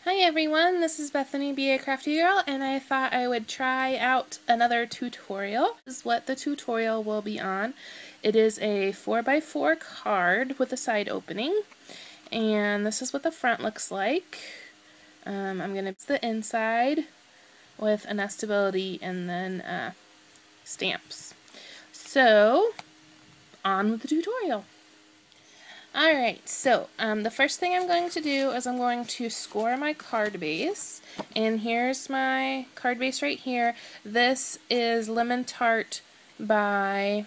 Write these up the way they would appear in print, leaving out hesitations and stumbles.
Hi everyone, this is Bethany, Be a Crafty Girl, and I thought I would try out another tutorial. This is what the tutorial will be on. It is a 4x4 card with a side opening, and this is what the front looks like. I'm going to use the inside with a nestability and then stamps. So, on with the tutorial. Alright, so the first thing I'm going to do is I'm going to score my card base, and here's my card base right here. This is Lemon Tart by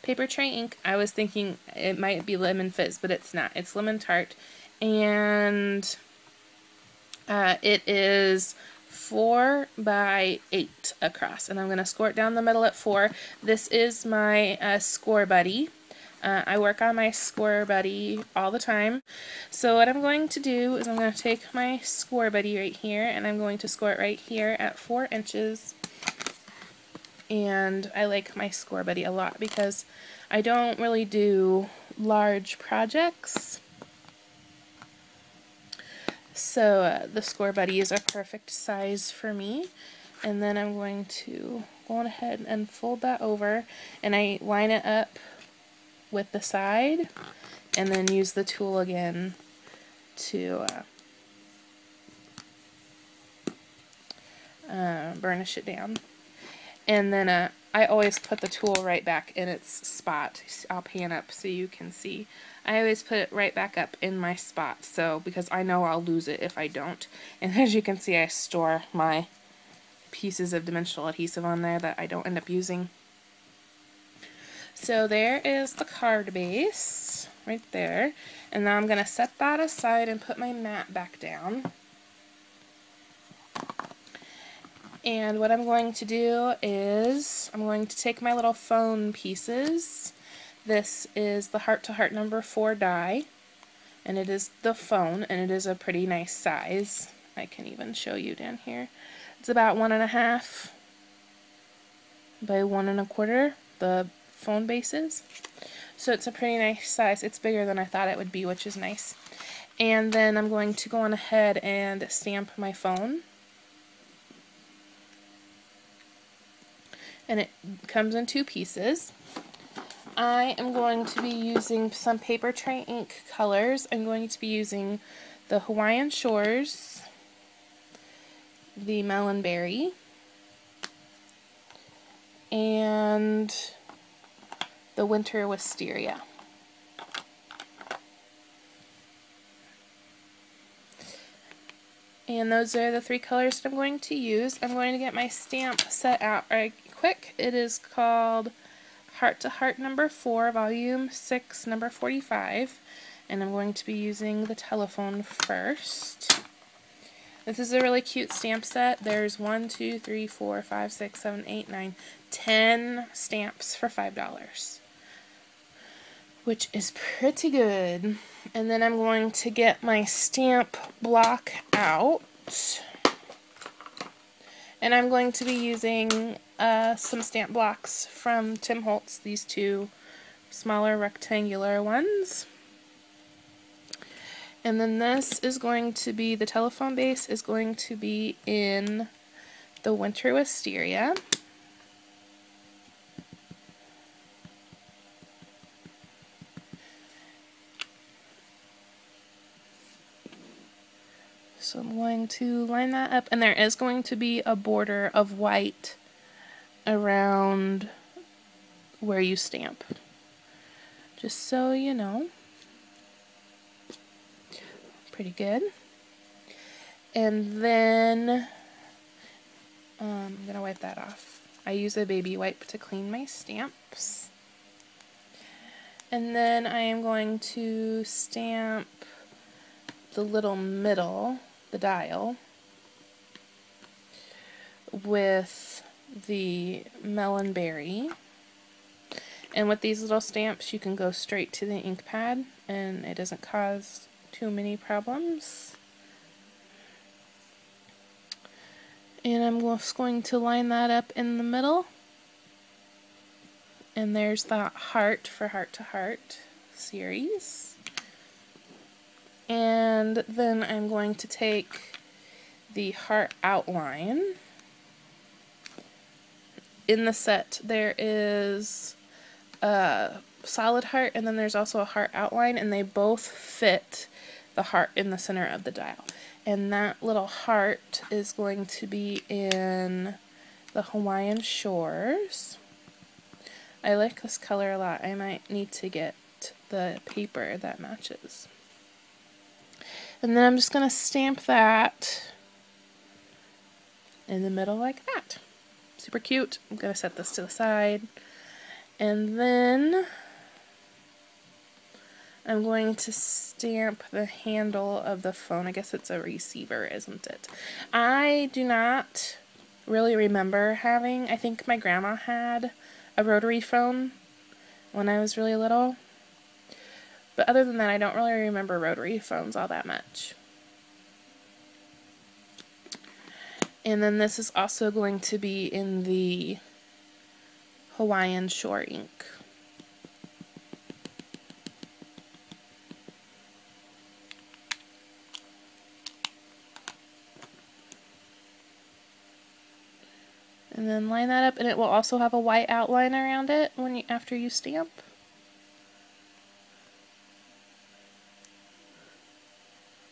Papertrey Ink. I was thinking it might be Lemon Fizz, but it's not. It's Lemon Tart, and it is 4 by 8 across, and I'm going to score it down the middle at 4. This is my score buddy. I work on my score buddy all the time. So what I'm going to do is I'm going to take my score buddy right here, and I'm going to score it right here at 4 inches. And I like my score buddy a lot because I don't really do large projects. So the score buddy is a perfect size for me. And then I'm going to go on ahead and fold that over, and I line it up with the side, and then use the tool again to burnish it down. And then I always put the tool right back in its spot. I'll pan up so you can see. I always put it right back up in my spot, so because I know I'll lose it if I don't. And as you can see, I store my pieces of dimensional adhesive on there that I don't end up using. So there is the card base right there, and now I'm going to set that aside and put my mat back down. And what I'm going to do is I'm going to take my little phone pieces. This is the Heart to Heart number 4 die, and it is the phone, and it is a pretty nice size. I can even show you down here. It's about 1.5 by 1 1/4. The phone bases. So it's a pretty nice size. It's bigger than I thought it would be, which is nice. And then I'm going to go on ahead and stamp my phone. And it comes in 2 pieces. I am going to be using some Papertrey Ink colors. I'm going to be using the Hawaiian Shores, the Melon Berry, and the Winter Wisteria. And those are the 3 colors that I'm going to use. I'm going to get my stamp set out right quick. It is called Heart to Heart number 4, volume 6, number 45. And I'm going to be using the telephone first. This is a really cute stamp set. There's 1, 2, 3, 4, 5, 6, 7, 8, 9, 10 stamps for $5. Which is pretty good. And then I'm going to get my stamp block out. And I'm going to be using some stamp blocks from Tim Holtz, these 2 smaller rectangular ones. And then this is going to be, the telephone base is going to be in the Winter Wisteria. So I'm going to line that up, and there is going to be a border of white around where you stamp, just so you know. Pretty good. And then I'm going to wipe that off. I use a baby wipe to clean my stamps. And then I am going to stamp the little middle, the dial, with the Melon Berry. And with these little stamps you can go straight to the ink pad and it doesn't cause too many problems. And I'm just going to line that up in the middle. And there's that heart for Heart to Heart series. And then I'm going to take the heart outline. In the set there is a solid heart and then there's also a heart outline, and they both fit the heart in the center of the dial. And that little heart is going to be in the Hawaiian Shores. I like this color a lot. I might need to get the paper that matches. And then I'm just going to stamp that in the middle like that. Super cute. I'm going to set this to the side. And then I'm going to stamp the handle of the phone. I guess it's a receiver, isn't it? I do not really remember having, I think my grandma had a rotary phone when I was really little. But other than that, I don't really remember rotary phones all that much. And then this is also going to be in the Hawaiian Shore ink. And then line that up, and it will also have a white outline around it after you stamp.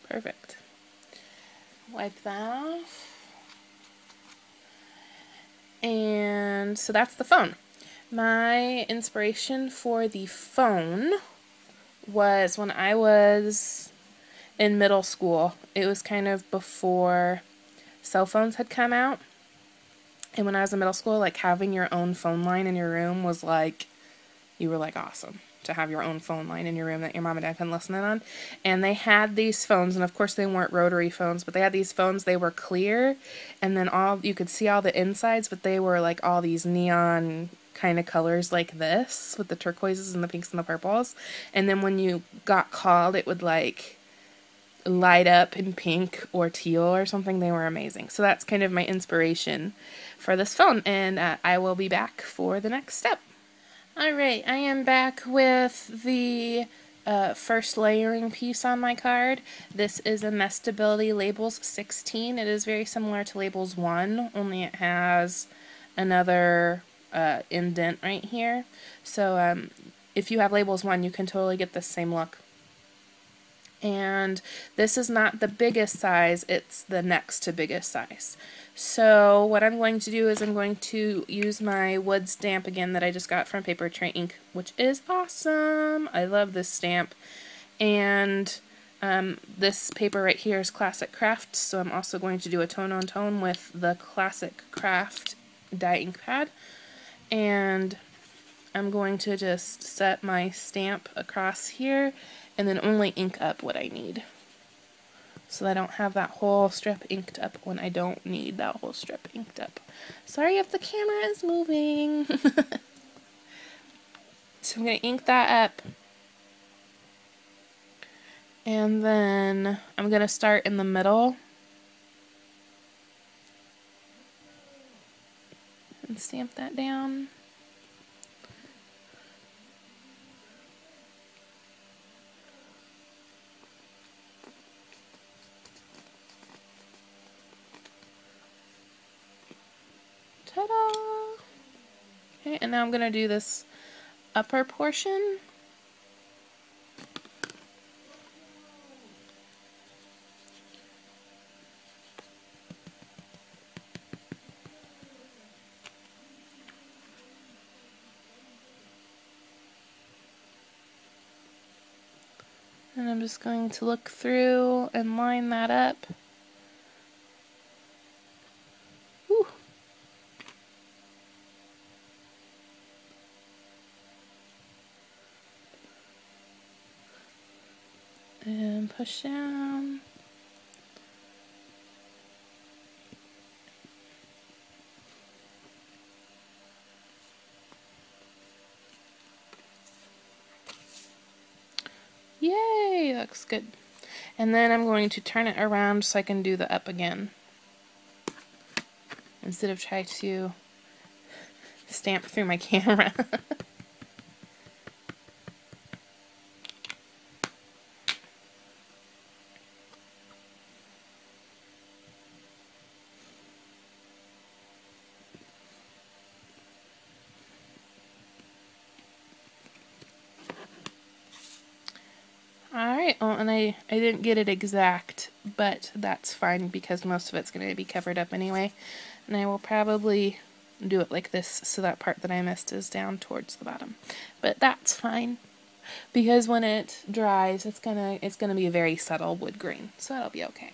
Perfect. Wipe that off. And so that's the phone. My inspiration for the phone was when I was in middle school. It was kind of before cell phones had come out. And when I was in middle school, like, having your own phone line in your room was like, you were like awesome to have your own phone line in your room that your mom and dad can listen in on. And they had these phones, and of course they weren't rotary phones, but they had these phones, they were clear, and then you could see all the insides, but they were like all these neon kind of colors like this, with the turquoises and the pinks and the purples. And then when you got called, it would like light up in pink or teal or something. They were amazing. So that's kind of my inspiration for this phone, and I will be back for the next step. Alright, I am back with the first layering piece on my card. This is a Mestability Labels 16. It is very similar to Labels 1, only it has another indent right here. So if you have Labels 1, you can totally get the same look. And this is not the biggest size, it's the next to biggest size. So what I'm going to do is I'm going to use my wood stamp again that I just got from Papertrey Ink, which is awesome. I love this stamp. And this paper right here is Classic Craft, so I'm also going to do a tone-on-tone with the Classic Craft dye ink pad. And I'm going to just set my stamp across here and then only ink up what I need, so that I don't have that whole strip inked up when I don't need that whole strip inked up. Sorry if the camera is moving. So I'm going to ink that up. And then I'm going to start in the middle and stamp that down. Ta-da! Okay, and now I'm going to do this upper portion. And I'm just going to look through and line that up. Whew. And push down. Yay, looks good. And then I'm going to turn it around so I can do the up again, instead of try to stamp through my camera. and I didn't get it exact, but that's fine because most of it's going to be covered up anyway. And I will probably do it like this so that part that I missed is down towards the bottom. But that's fine because when it dries, it's gonna be a very subtle wood grain, so that'll be okay.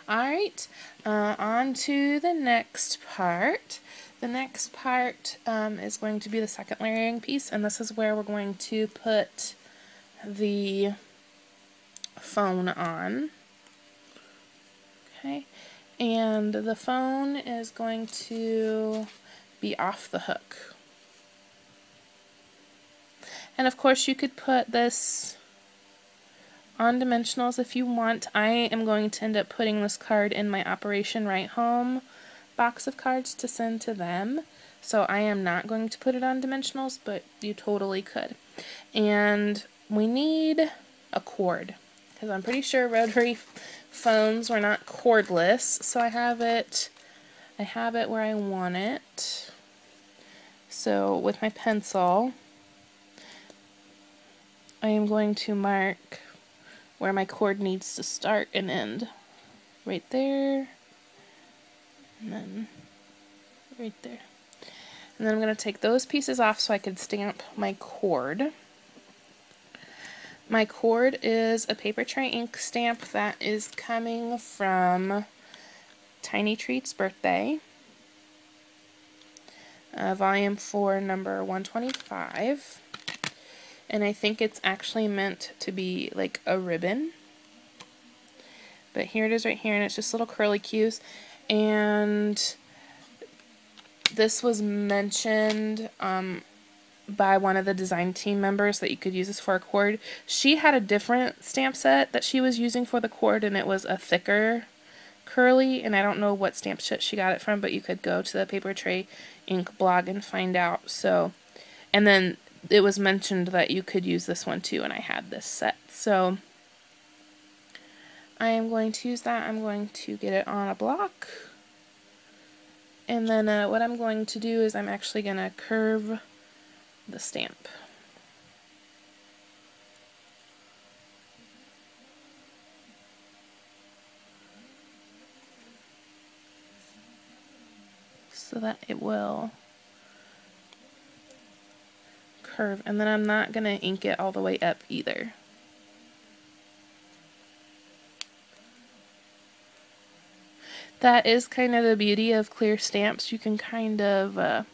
Alright, on to the next part. The next part is going to be the second layering piece, and this is where we're going to put the phone on. Okay, and the phone is going to be off the hook. And of course you could put this on dimensionals if you want. I am going to end up putting this card in my Operation Right Home box of cards to send to them. So I am not going to put it on dimensionals, but you totally could. And we need a cord, because I'm pretty sure rotary phones were not cordless. So I have it where I want it. So with my pencil, I am going to mark where my cord needs to start and end. Right there, and then right there. And then I'm going to take those pieces off so I can stamp my cord. My cord is a Papertrey Ink stamp that is coming from Tiny Treats Birthday. Volume 4, number 125. And I think it's actually meant to be like a ribbon. But here it is right here, and it's just little curly cues. And this was mentioned by one of the design team members that you could use this for a cord. She had a different stamp set that she was using for the cord, and it was a thicker curly, and I don't know what stamp set she got it from, but you could go to the Papertrey Ink blog and find out. So, and then it was mentioned that you could use this one too, and I had this set. So I am going to use that. I'm going to get it on a block. And then what I'm going to do is I'm actually going to curve the stamp. So that it will curve, and then I'm not going to ink it all the way up either. That is kind of the beauty of clear stamps. You can kind of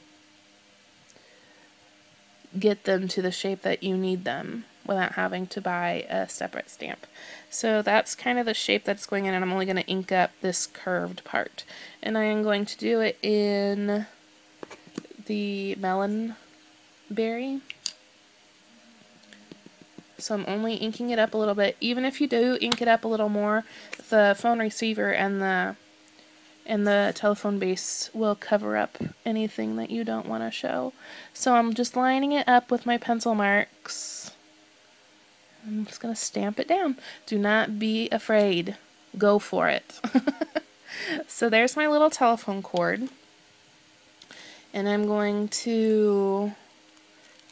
get them to the shape that you need them without having to buy a separate stamp. So that's kind of the shape that's going in, and I'm only going to ink up this curved part. And I am going to do it in the melon berry. So I'm only inking it up a little bit. Even if you do ink it up a little more, the phone receiver and the telephone base will cover up anything that you don't want to show. So I'm just lining it up with my pencil marks. I'm just going to stamp it down. Do not be afraid. Go for it. So there's my little telephone cord. And I'm going to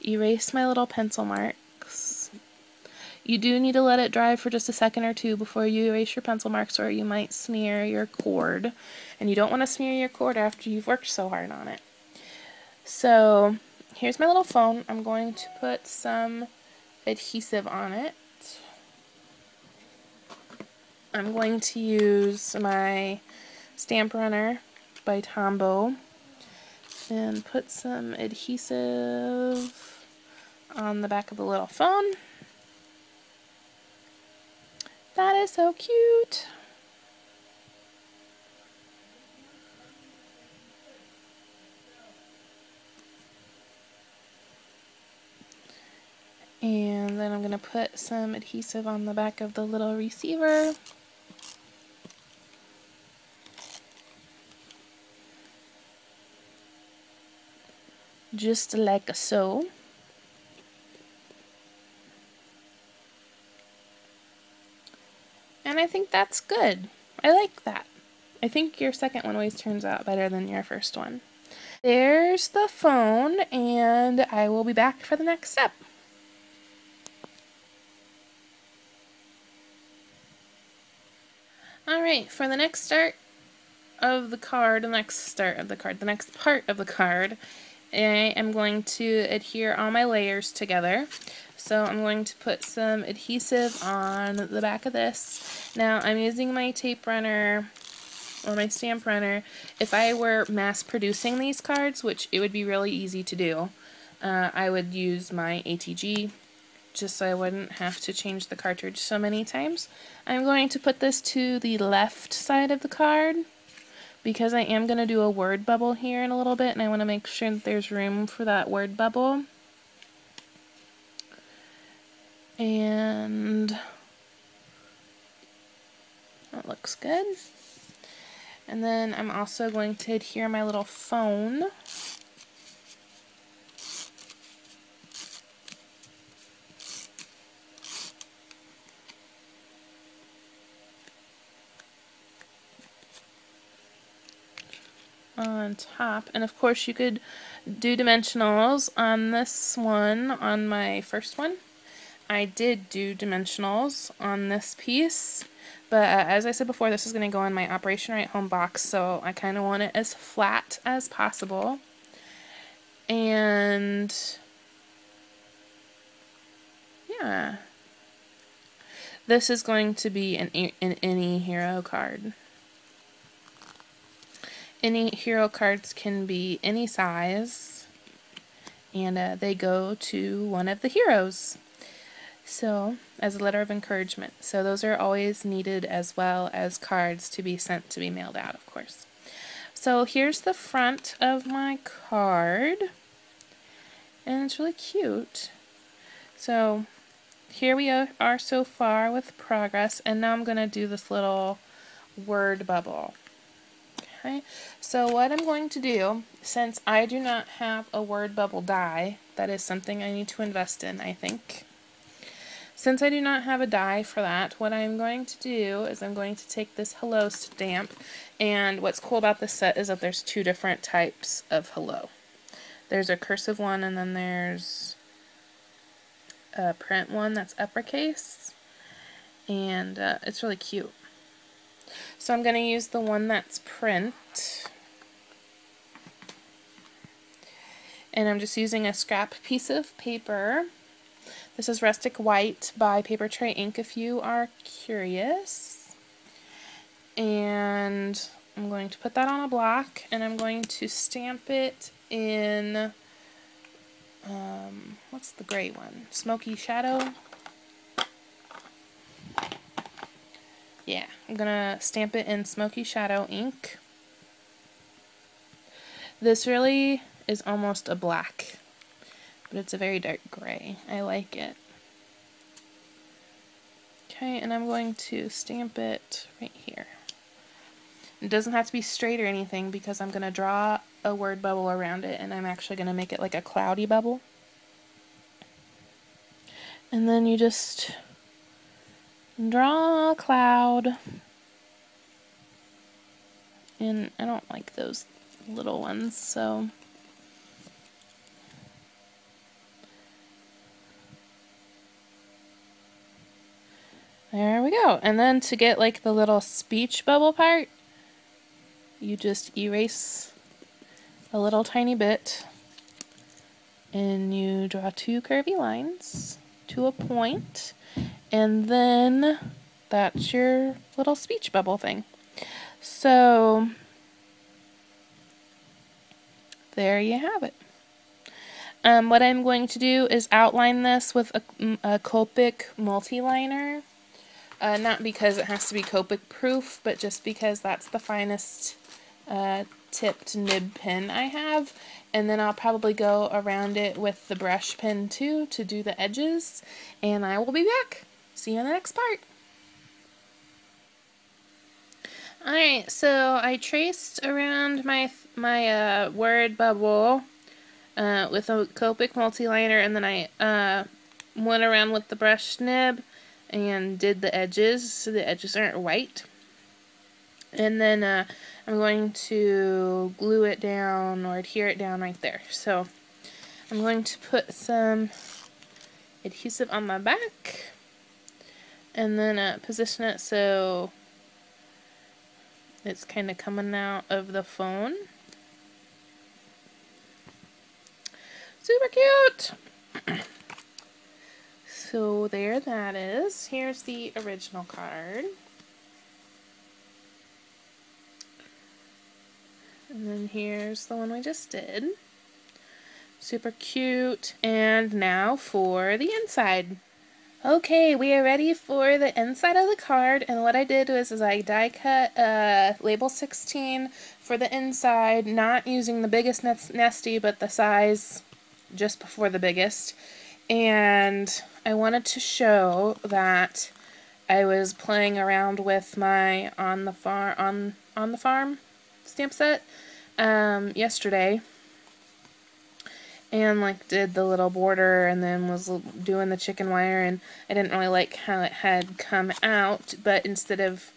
erase my little pencil marks. You do need to let it dry for just a second or two before you erase your pencil marks, or you might smear your cord. And you don't want to smear your cord after you've worked so hard on it. So here's my little phone. I'm going to put some adhesive on it. I'm going to use my stamp runner by Tombow and put some adhesive on the back of the little phone. That is so cute. And then I'm going to put some adhesive on the back of the little receiver. Just like so. And I think that's good. I like that. I think your second one always turns out better than your first one. There's the phone, and I will be back for the next step. Alright, for the next part of the card, I am going to adhere all my layers together. So I'm going to put some adhesive on the back of this. Now I'm using my tape runner or my stamp runner. If I were mass producing these cards, which it would be really easy to do, I would use my ATG just so I wouldn't have to change the cartridge so many times. I'm going to put this to the left side of the card because I am going to do a word bubble here in a little bit, and I want to make sure that there's room for that word bubble. And that looks good. And then I'm also going to adhere my little phone. On top, and of course you could do dimensionals on this one. On my first one I did do dimensionals on this piece, but as I said before, this is going to go in my Operation Right Home box, so I kind of want it as flat as possible. And yeah, this is going to be an any hero card. Any hero cards can be any size, and they go to one of the heroes, so as a letter of encouragement. So those are always needed, as well as cards to be sent to be mailed out, of course. So here's the front of my card, and it's really cute. So here we are so far with progress, and now I'm going to do this little word bubble. Okay, so what I'm going to do, since I do not have a word bubble die, that is something I need to invest in, I think. Since I do not have a die for that, what I'm going to do is I'm going to take this hello stamp, and what's cool about this set is that there's two different types of hello. There's a cursive one, and then there's a print one that's uppercase, and it's really cute. So I'm going to use the one that's print, and I'm just using a scrap piece of paper. This is Rustic White by Papertrey Ink if you are curious. And I'm going to put that on a block, and I'm going to stamp it in, what's the gray one? Smoky Shadow? Yeah, I'm gonna stamp it in Smoky Shadow ink. This really is almost a black, but it's a very dark gray. I like it. Okay, and I'm going to stamp it right here. It doesn't have to be straight or anything because I'm going to draw a word bubble around it, and I'm actually going to make it like a cloudy bubble. And then you just draw a cloud, and I don't like those little ones, so there we go. And then to get like the little speech bubble part, you just erase a little tiny bit, and you draw two curvy lines to a point, and then that's your little speech bubble thing. So there you have it. What I'm going to do is outline this with a Copic multi-liner. Not because it has to be Copic proof, but just because that's the finest tipped nib pen I have. And then I'll probably go around it with the brush pen too to do the edges. And I will be back. See you in the next part. Alright, so I traced around my word bubble with a Copic multi-liner, and then I went around with the brush nib and did the edges so the edges aren't white. And then I'm going to glue it down or adhere it down right there. So I'm going to put some adhesive on my back, and then position it so It's kind of coming out of the phone. Super cute! So there that is. Here's the original card. And then here's the one we just did. Super cute. And now for the inside. Okay, we are ready for the inside of the card, and what I did was I die cut label 16 for the inside, not using the biggest nesty, but the size just before the biggest. And I wanted to show that I was playing around with my on the farm stamp set yesterday. And like did the little border and then was doing the chicken wire, and I didn't really like how it had come out, but instead of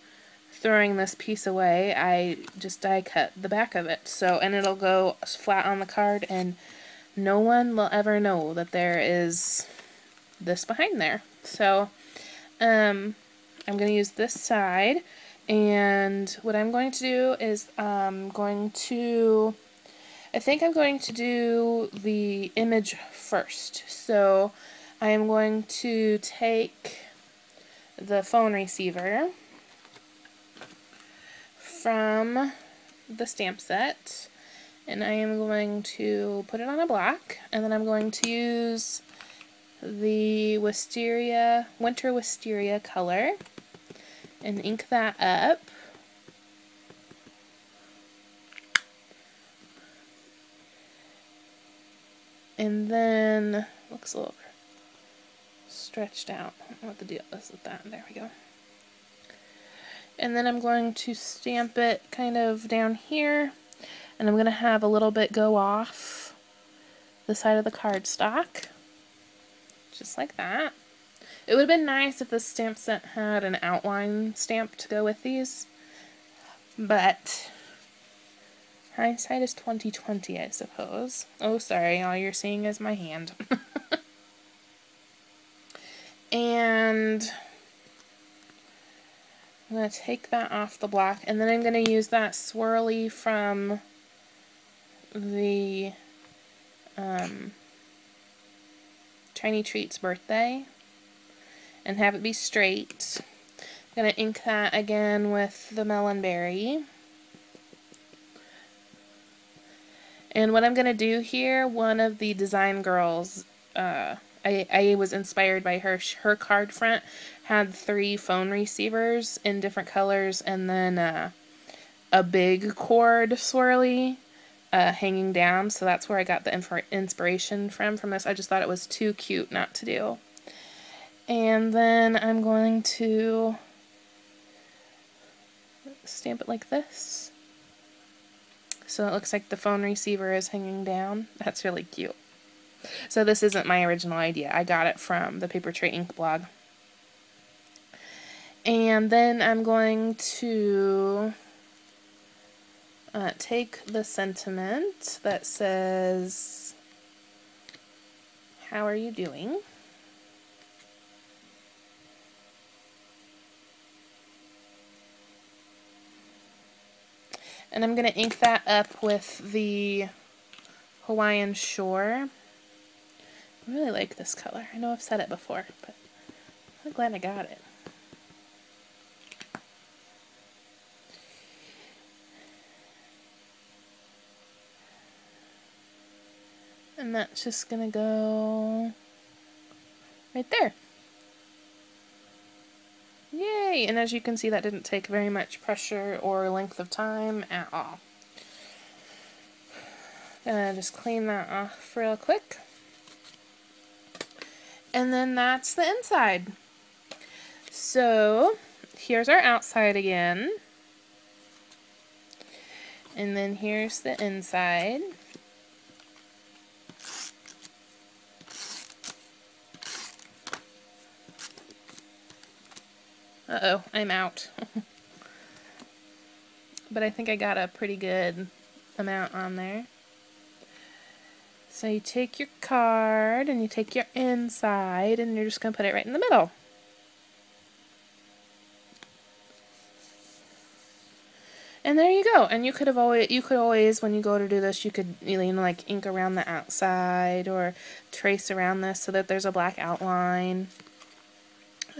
throwing this piece away, I just die cut the back of it. So, and it'll go flat on the card and no one will ever know that there is this behind there. So I'm going to use this side, and what I'm going to do is I think I'm going to do the image first. So I am going to take the phone receiver from the stamp set, and I am going to put it on a block, and then I'm going to use the Winter Wisteria color and ink that up. And then, looks a little stretched out. I don't know what the deal is with that. There we go. And then I'm going to stamp it kind of down here, and I'm going to have a little bit go off the side of the cardstock, just like that. It would have been nice if the stamp set had an outline stamp to go with these, but hindsight is 20/20, I suppose. Oh, sorry, all you're seeing is my hand. And I'm going to take that off the block, and then I'm going to use that swirly from the Tiny Treats birthday and have it be straight. I'm going to ink that again with the Melon Berry. And what I'm going to do here, one of the design girls, I was inspired by her. Her card front had 3 phone receivers in different colors, and then a big cord swirly hanging down. So that's where I got the inspiration from this. I just thought it was too cute not to do. And then I'm going to stamp it like this. So it looks like the phone receiver is hanging down. That's really cute. So this isn't my original idea. I got it from the Papertrey Ink blog. And then I'm going to take the sentiment that says, "How are you doing?" And I'm going to ink that up with the Hawaiian Shore. I really like this color. I know I've said it before, but I'm glad I got it. And that's just going to go right there. Yay! And as you can see, that didn't take very much pressure or length of time at all. Gonna just clean that off real quick. And then that's the inside. So here's our outside again. And then here's the inside. Uh-oh, I'm out. But I think I got a pretty good amount on there. So you take your card and you take your inside and you're just going to put it right in the middle. And there you go. And you could always when you go to do this, you could, you know, like ink around the outside or trace around this so that there's a black outline.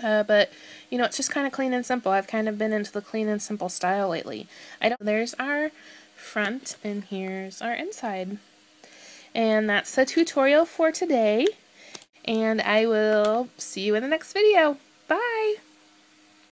But you know, it's just kind of clean and simple. I've kind of been into the clean and simple style lately. There's our front and here's our inside. And that's the tutorial for today. And I will see you in the next video.